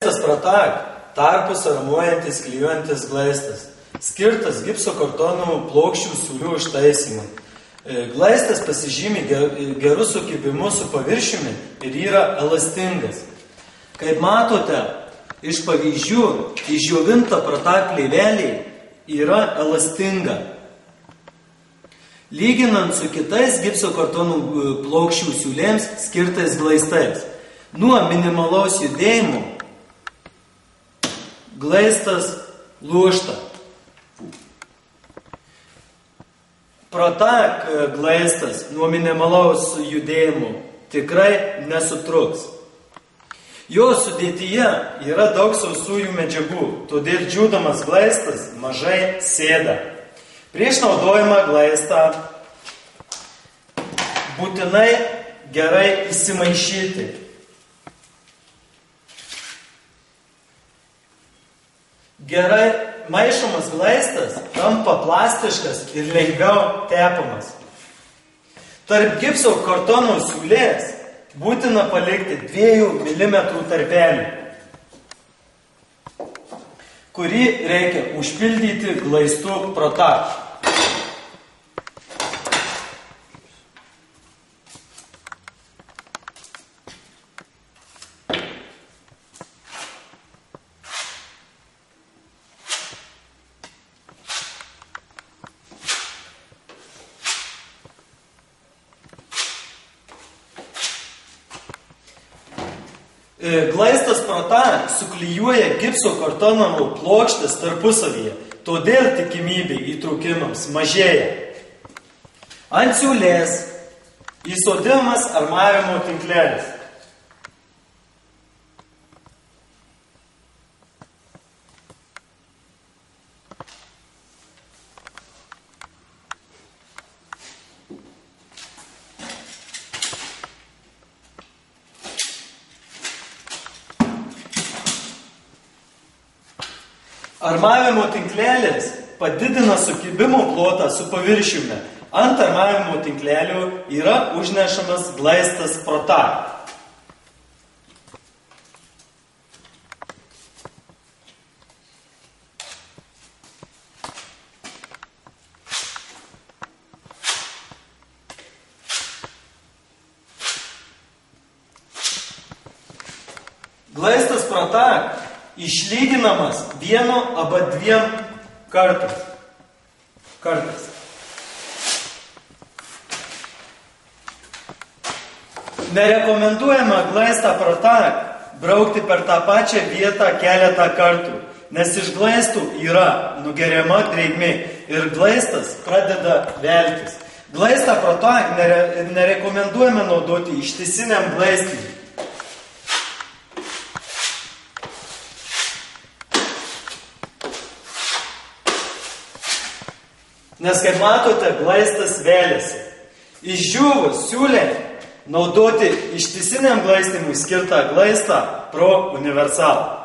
Pratak, tarpus armuojantis, klijuojantis glaistas, skirtas gipso kartonų plokščių siūlių užtaisymui. Glaistas pasižymi gerų sukibimu su paviršiumi ir yra elastingas. Kaip matote, iš pavyzdžių išdžiovinta pratak plėvelė yra elastinga. Lyginant su kitais gipso kartonų plokščių siūlėms skirtais glaistais, nuo minimalaus judėjimo glaistas lūžta. Pratak glaistas nuo minimalaus judėjimo tikrai nesutruks. Jo sudėtyje yra daug sausųjų medžiagų, todėl džiūdamas glaistas mažai sėda. Prieš naudojimą glaistą būtinai gerai įsimaišyti. Gerai maišomas glaistas tampa plastiškas ir lengviau tepamas. Tarp gipso kartono siūlės būtina palikti 2 mm tarpelį, kurį reikia užpildyti glaistu pratak. Glaistas pratak suklijuoja gipso kartono plokštės tarpusavyje, todėl tikimybė įtrūkimams mažėja. Ant siūlės įsodinamas armavimo tinklelis. Armavimo tinklelis padidina sukibimo plotą su paviršiumi. Ant armavimo tinklelio yra užnešamas glaistas pratak. Glaistas pratak išlyginamas 1 arba 2 kartais. Nerekomenduojama glaistą pratak braukti per tą pačią vietą keletą kartų, nes iš glaistų yra nugeriama drėgmė ir glaistas pradeda veltis. Glaistą pratak nerekomenduojama naudoti ištisiniam glaistymui. Nes, kaip matote, glaistas vėlėsi. Išdžiūvus siūlę naudoti ištisiniam glaistymui skirtą glaistą Pro Universal.